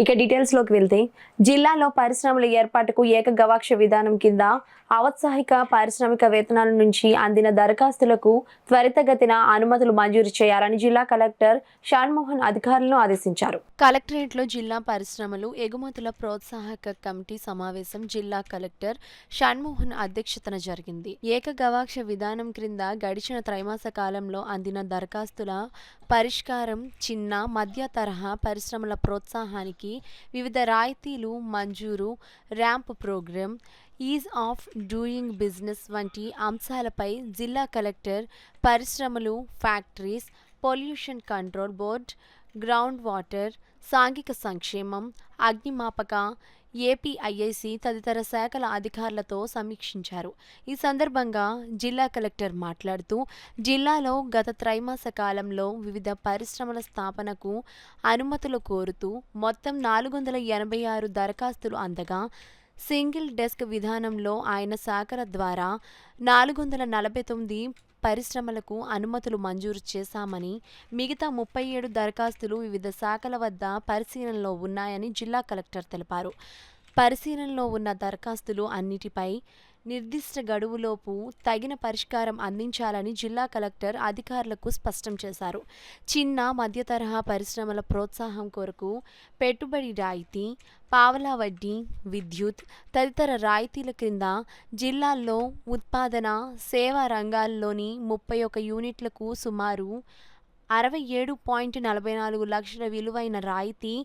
ఇక డీటెయిల్స్లోకి వెళ్తే జిల్లాలో పరిశ్రమల ఏర్పాటుకు ఏకగవాక్ష విధానం కింద ఔత్సాహిక పారిశ్రామిక వేతనాల నుంచి అందిన దరఖాస్తులకు త్వరితగతిన అనుమతులు మంజూరు చేయాలని జిల్లా కలెక్టర్ షాన్మోహన్ అధికారులను ఆదేశించారు. కలెక్టరేట్లో జిల్లా పరిశ్రమలు ఎగుమతుల ప్రోత్సాహక కమిటీ సమావేశం జిల్లా కలెక్టర్ షాన్మోహన్ అధ్యక్షతన జరిగింది. ఏకగవాక్ష విధానం క్రింద గడిచిన త్రైమాస కాలంలో అందిన దరఖాస్తుల పరిష్కారం, చిన్న మధ్య తరహా పరిశ్రమల ప్రోత్సాహానికి వివిధ రాయితీలు మంజూరు, RAMP programme, ease of doing business వంటి అంశాలపై జిల్లా కలెక్టర్ పరిశ్రమలు, factories, pollution control board, ground water, సాంఘిక సంక్షేమం, అగ్నిమాపక, ఏపీఐఐసి తదితర శాఖల అధికారులతో సమీక్షించారు. ఈ సందర్భంగా జిల్లా కలెక్టర్ మాట్లాడుతూ, జిల్లాలో గత త్రైమాస కాలంలో వివిధ పరిశ్రమల స్థాపనకు అనుమతులు కోరుతూ మొత్తం 486 దరఖాస్తులు అందగా, సింగిల్ డెస్క్ విధానంలో ఆయన శాఖల ద్వారా 449 పరిశ్రమలకు అనుమతులు మంజూరు చేశామని, మిగతా 37 దరఖాస్తులు వివిధ శాఖల వద్ద పరిశీలనలో ఉన్నాయని జిల్లా కలెక్టర్ తెలిపారు. పరిశీలనలో ఉన్న దరఖాస్తులు అన్నిటిపై నిర్దిష్ట గడువులోపు తగిన పరిష్కారం అందించాలని జిల్లా కలెక్టర్ అధికారులకు స్పష్టం చేశారు. చిన్న మధ్య తరహా పరిశ్రమల ప్రోత్సాహం కొరకు పెట్టుబడి రాయితీ, పావలా వడ్డీ, విద్యుత్ తదితర రాయితీల క్రింద జిల్లాల్లో ఉత్పాదన, సేవా రంగాల్లోని 31 యూనిట్లకు సుమారు 67.44 లక్షల విలువైన రాయితీ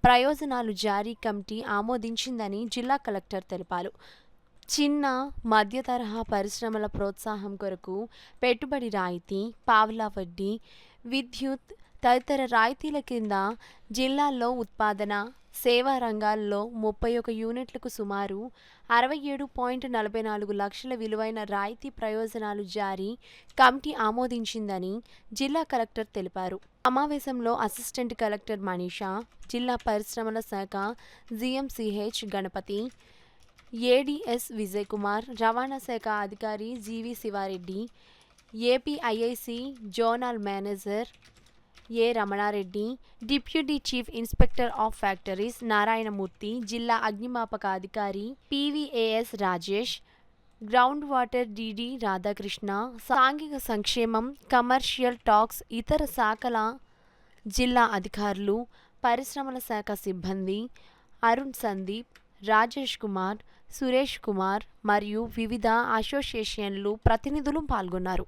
ప్రయోజనాలు జారీ కమిటీ ఆమోదించిందని జిల్లా కలెక్టర్ తెలిపారు. చిన్న మధ్య తరహా పరిశ్రమల ప్రోత్సాహం కొరకు పెట్టుబడి రాయితీ, పావలా వడ్డీ, విద్యుత్ తదితర రాయితీల కింద జిల్లాల్లో ఉత్పాదన, సేవా రంగాల్లో 31 యూనిట్లకు సుమారు 67.44 లక్షల విలువైన రాయితీ ప్రయోజనాలు జారీ కమిటీ ఆమోదించిందని జిల్లా కలెక్టర్ తెలిపారు. సమావేశంలో అసిస్టెంట్ కలెక్టర్ మనీషా, జిల్లా పరిశ్రమల శాఖ జీఎంసీహెచ్ గణపతి, ఏడీఎస్ విజయ్ కుమార్, రవాణా శాఖ అధికారి GV Sivareddy, APIIC zonal manager A Ramanareddy, deputy chief inspector of factories Narayanamurthy, జిల్లా అగ్నిమాపక అధికారి PVAS Rajesh, ground water DD Radhakrishna, సాంఘిక సంక్షేమం, కమర్షియల్ టాక్స్ ఇతర శాఖల జిల్లా అధికారులు, పరిశ్రమల శాఖ సిబ్బంది, అరుణ్ సందీప్, రాజేష్ కుమార్, సురేష్ కుమార్ మరియు వివిధ అసోసియేషన్లు ప్రతినిధులు పాల్గొన్నారు.